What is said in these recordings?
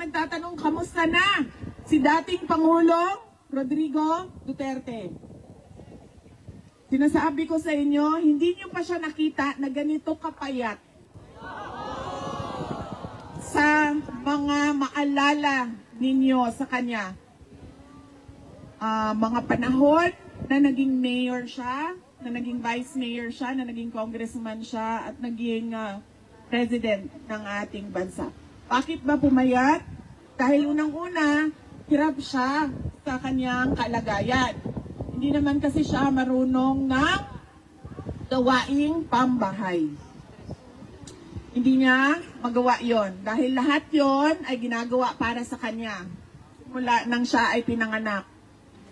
nagtatanong, kamusta na si dating Pangulong Rodrigo Duterte? Sinasabi ko sa inyo, hindi niyo pa siya nakita na ganito kapayat. Sa mga maalala ninyo sa kanya, mga panahon na naging mayor siya, na naging vice mayor siya, na naging congressman siya, at naging president ng ating bansa. Bakit ba pumayat? Dahil unang-una, hirap siya sa kanyang kalagayan. Hindi naman kasi siya marunong ng gawaing pambahay. Hindi niya magawa yon dahil lahat yon ay ginagawa para sa kanya. Simula nang siya ay pinanganak.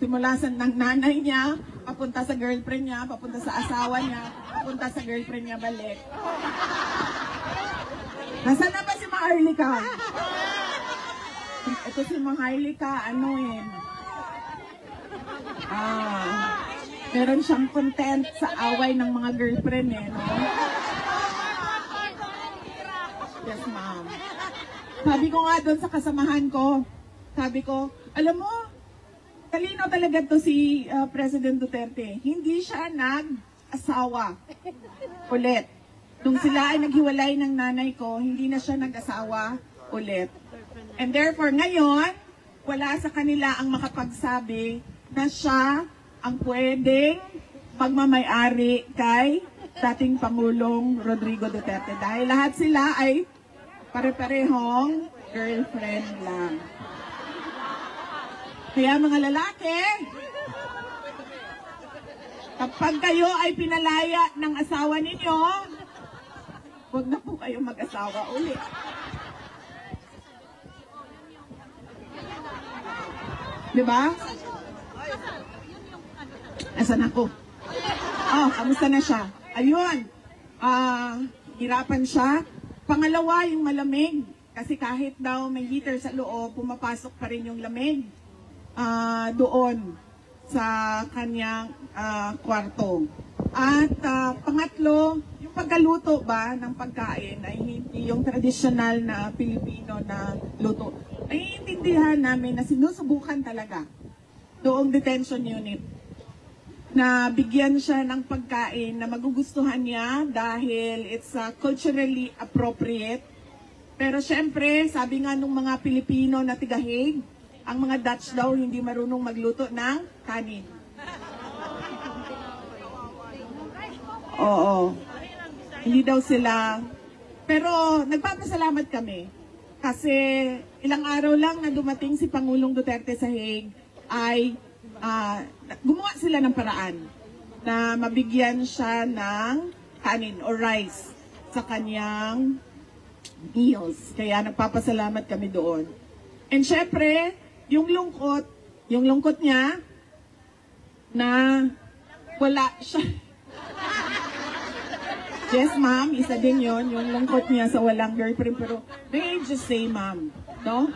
Simula sa nanay niya, papunta sa girlfriend niya, papunta sa asawa niya, papunta sa girlfriend niya balik. Nasaan na ba si Maharlika? Ito si Maharlika, meron siyang content sa away ng mga girlfriend no? Yes, ma'am. Sabi ko nga doon sa kasamahan ko, sabi ko, alam mo, talino talaga to si President Duterte. Hindi siya nag-asawa ulit. Nung sila ay naghiwalay ng nanay ko, hindi na siya nag-asawa ulit. And therefore, ngayon, wala sa kanila ang makapagsabi na siya ang pwedeng magmamay-ari kay dating Pangulong Rodrigo Duterte. Dahil lahat sila ay pare-parehong girlfriend lang. Kaya mga lalaki, kapag kayo ay pinalaya ng asawa ninyo, huwag na po kayo mag-asawa ulit. Diba? Asan ako? Oh, kamusta na siya? Ayun. Hirapan siya. Pangalawa, yung malamig. Kasi kahit daw may heater sa loob, pumapasok pa rin yung lamig doon sa kanyang kwarto. At pangatlo, yung pagkaluto ba ng pagkain ay hindi yung tradisyonal na Pilipino na luto. Naiintindihan namin na sinusubukan talaga doong detention unit na bigyan siya ng pagkain na magugustuhan niya dahil it's culturally appropriate. Pero syempre, sabi nga nung mga Pilipino na tiga-Hague, ang mga Dutch daw hindi marunong magluto ng kanin. Oo. Hindi daw sila. Pero nagpapasalamat kami. Kasi ilang araw lang na dumating si Pangulong Duterte sa Hague ay gumawa sila ng paraan na mabigyan siya ng kanin o rice sa kanyang meals. Kaya nagpapasalamat kami doon. And syempre, yung lungkot niya na wala siya. Yes, ma'am, isa din yon yung lungkot niya sa walang girlfriend. Pero may just say, ma'am, no?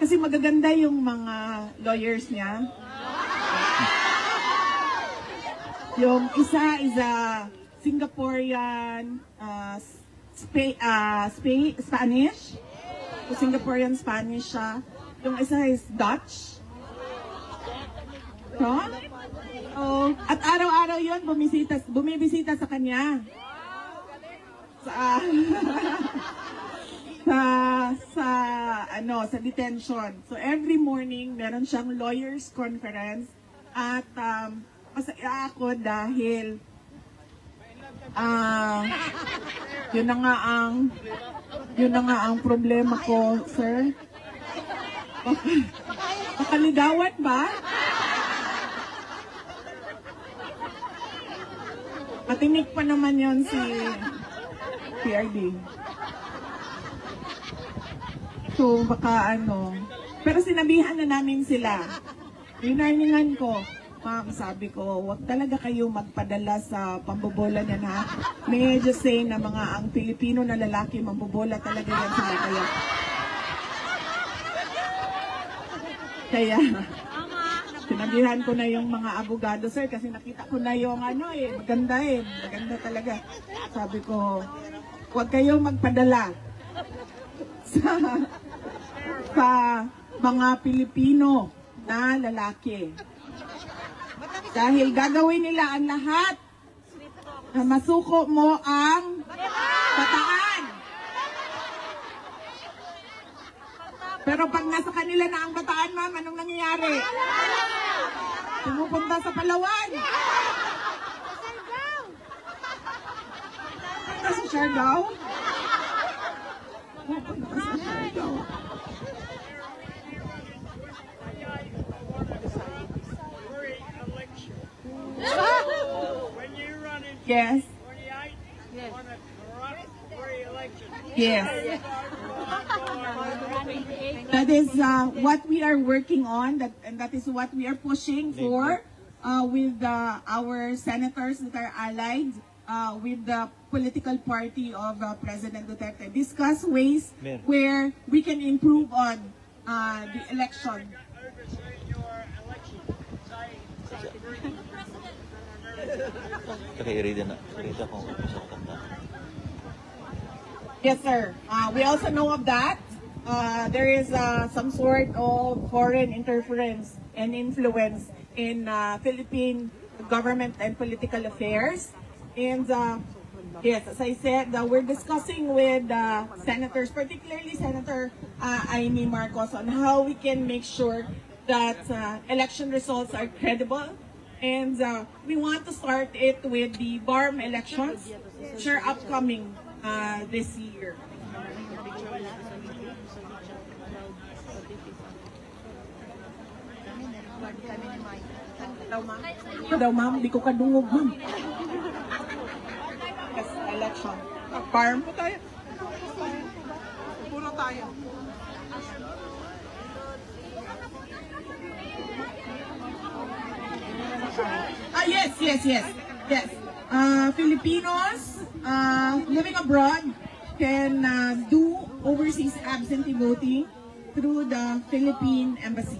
Kasi magaganda yung mga lawyers niya. Yung isa is a Singaporean Spanish. So, Singaporean Spanish siya. Yung isa is Dutch. No? Oh, at araw-araw yun, bumibisita sa kanya. Sa detention. So every morning meron siyang lawyers conference at masaya ako dahil yun na nga ang problema ko, sir. Makaligawan ba? Matinik pa naman yon si PRD. So, baka pero sinabihan na namin sila. Winarningan ko. Ma'am, sabi ko, wag talaga kayo magpadala sa pambobola niyan, ha? May just say na ang Pilipino na lalaki, mambobola talaga yan sila. Kaya, sinabihan ko na yung mga abogado, sir, kasi nakita ko na yung maganda maganda talaga. Sabi ko, huwag kayong magpadala sa sa mga Pilipino na lalaki. Dahil gagawin nila ang lahat na masuko mo ang bataan. Pero pag nasa kanila na ang bataan, ma'am, anong nangyayari? Pumupunta sa Palawan. Punta sa Siargao. Pupunta sa Siargao. When you run in Yes. 28, you want a corrupt free election. Yes. That is what we are working on, and that is what we are pushing for with our senators that are allied with the political party of President Duterte. Discuss ways where we can improve on the election. Overseeing your election. Okay, read na. Read ako kung gusto ko tanda. Yes, sir. We also know of that. There is some sort of foreign interference and influence in Philippine government and political affairs. And yes, as I said, we're discussing with senators, particularly Senator Amy Marcos, on how we can make sure that election results are credible. And we want to start it with the BARM elections, which are upcoming this year. Daw ma'am, di ko kadungog ma'am. Yes, election. BARM. Puro tayo. Yes. Filipinos living abroad can do overseas absentee voting through the Philippine Embassy.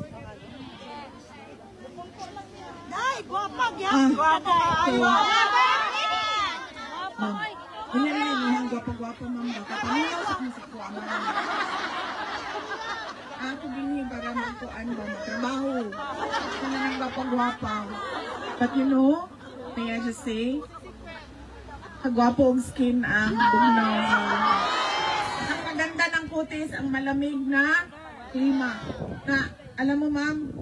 Wala na yung gwapo-gwapo ma'am. Kapanaw sa musiko ang ako binhi para magkuan ba magtrabaho. Wala na yung gwapo-gwapa. But you know, may I just say, kagwapo ang skin ang bugnaw. Ang maganda ng kutis, ang malamig na klima. Na, alam mo ma'am,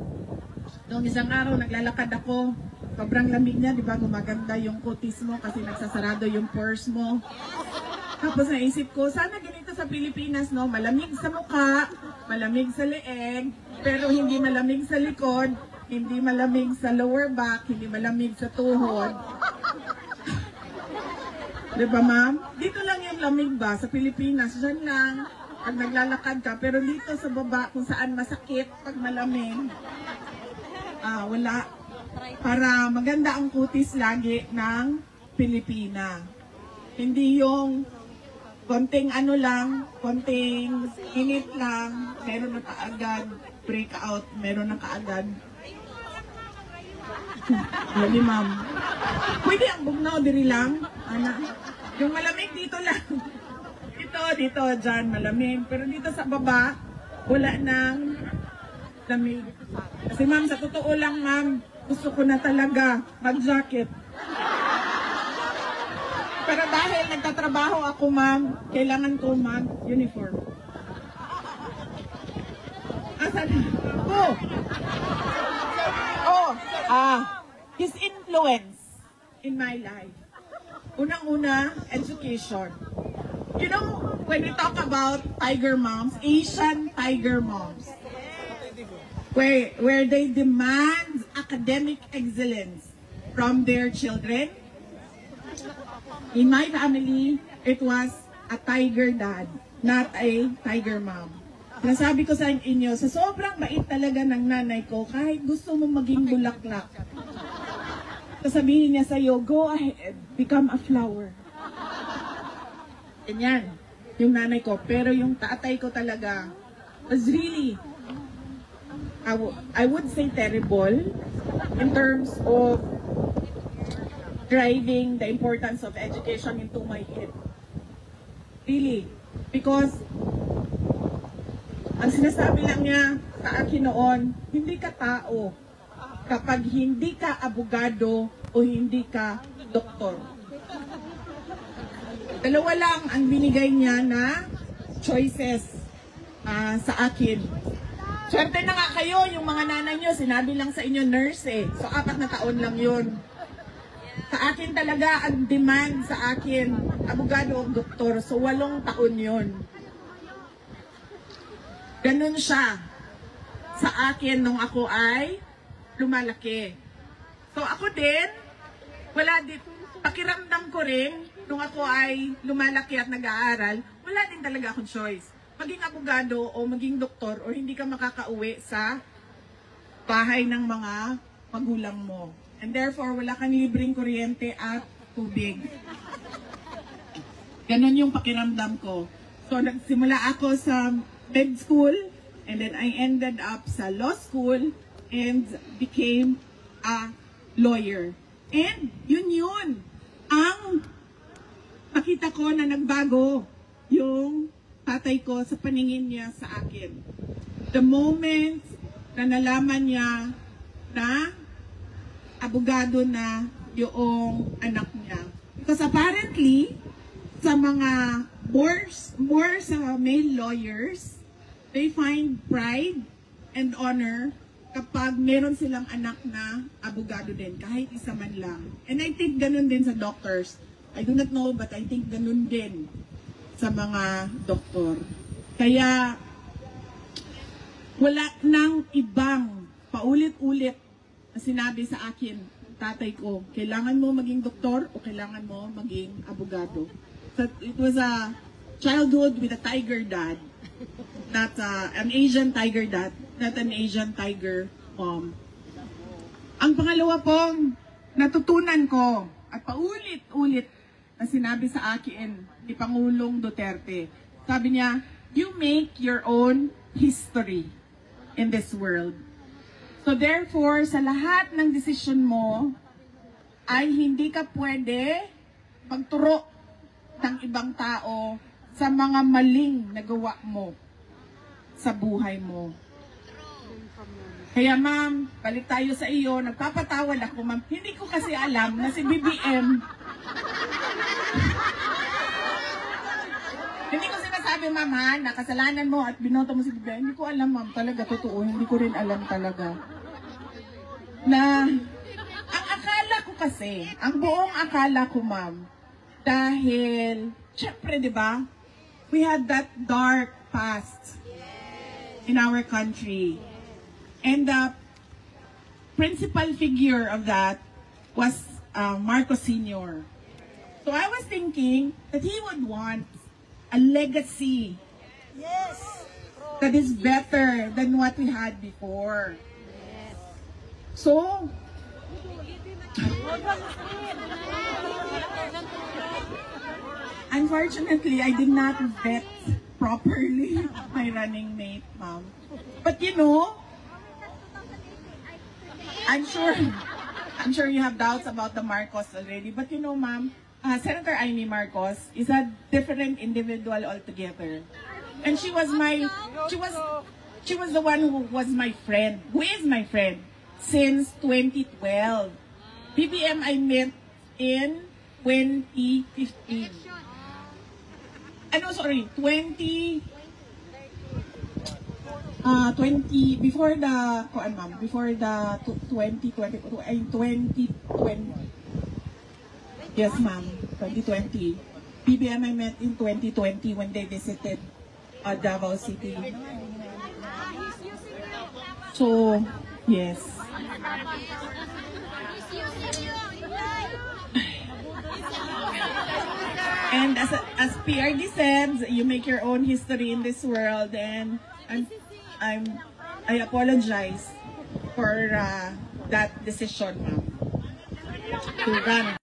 noong isang araw naglalakad ako, sobrang lamig niya, di ba? Gumaganda yung kutis mo kasi nagsasarado yung pores mo. Tapos naisip ko, sana ganito sa Pilipinas, no? Malamig sa mukha, malamig sa leeg, pero hindi malamig sa likod, hindi malamig sa lower back, hindi malamig sa tuhod. Di ba ma'am? Dito lang yung lamig ba? Sa Pilipinas, dyan lang. Pag naglalakad ka, pero dito sa baba, kung saan masakit, pag malamig, wala. Para maganda ang kutis lagi ng Pilipina. Hindi yung konting ano lang, konting init lang, meron na kaagad breakout, meron na kaagad. Lagi ma'am. Pwede ang bugnaw diri lang, ana. Yung malamig dito lang. Dito, dyan malamig. Pero dito sa baba, wala nang lamig. Kasi ma'am, sa totoo lang ma'am, gusto ko na talaga mag-jacket. Pero dahil nagtatrabaho ako ma'am, kailangan ko mag-uniform. Asan? His influence in my life. Unang-una, education. You know, when we talk about tiger moms, Asian tiger moms, where they demand academic excellence from their children. In my family, it was a tiger dad, not a tiger mom. Nasabi ko sa inyo, sa sobrang bait talaga ng nanay ko, kahit gusto mo maging bulaklak, sasabihin niya sa'yo, go ahead, become a flower. Ganyan, yung nanay ko. Pero yung tatay ko talaga was really, I would say terrible in terms of driving the importance of education into my head. Really. Because Ang sinasabi lang niya sa akin noon, hindi ka tao kapag hindi ka abogado o hindi ka doktor. Dalawa lang ang binigay niya na choices sa akin. Swerte na nga kayo, yung mga nanay nyo, sinabi lang sa inyo nurse eh. So 4 na taon lang yun. Sa akin talaga, ang demand sa akin, abogado o doktor. So 8 taon yun. Ganun siya sa akin nung ako ay lumalaki. So ako din, wala din, pakiramdam ko rin, nung ako ay lumalaki at nag-aaral, wala din talaga akong choice. Maging abogado o maging doktor o hindi ka makakauwi sa bahay ng mga magulang mo. And therefore, wala kang libreng kuryente at tubig. Ganon yung pakiramdam ko. So, nagsimula ako sa med school and then I ended up sa law school and became a lawyer. And yun. Ang nakita ko na nagbago yung tatay ko sa paningin niya sa akin. The moment na nalaman niya na abogado na yung anak niya. Because apparently, sa mga more sa male lawyers, they find pride and honor kapag meron silang anak na abogado din, kahit isa man lang. And I think ganun din sa doctors. I do not know, but I think ganun din sa mga doktor. Kaya, wala nang ibang paulit-ulit na sinabi sa akin, tatay ko, kailangan mo maging doktor o kailangan mo maging abogado. So, it was a childhood with a tiger dad. Not an Asian tiger dad, not an Asian tiger mom. Ang pangalawa pong natutunan ko at paulit-ulit na sinabi sa akin ni Pangulong Duterte. Sabi niya, you make your own history in this world. So therefore, sa lahat ng desisyon mo, ay hindi ka pwede magturo ng ibang tao sa mga maling nagawa mo sa buhay mo. Kaya ma'am, balik tayo sa iyo, nagpapatawad ako ma'am. Hindi ko kasi alam na si BBM, hindi ko sinasabi ma'am ha, na kasalanan mo at binoto mo si BBM. Hindi ko alam ma'am, talaga totoo, hindi ko rin alam talaga. Na, ang akala ko kasi, ang buong akala ko ma'am, dahil, syempre di ba, we had that dark past in our country. And the principal figure of that was Marcos Sr. So I was thinking that he would want a legacy that is better than what we had before. So, unfortunately, I did not vet properly my running mate, ma'am. But you know, I'm sure you have doubts about the Marcos already. But you know, ma'am, Senator Amy Marcos is a different individual altogether. And she was the one who was my friend, who is my friend since 2012. BBM I met in 2015. Before the 2020. Yes, ma'am, 2020. BBM I met in 2020 when they visited Davao City. So, yes. And as PRD said, you make your own history in this world, and I apologize for that decision, ma'am, to run.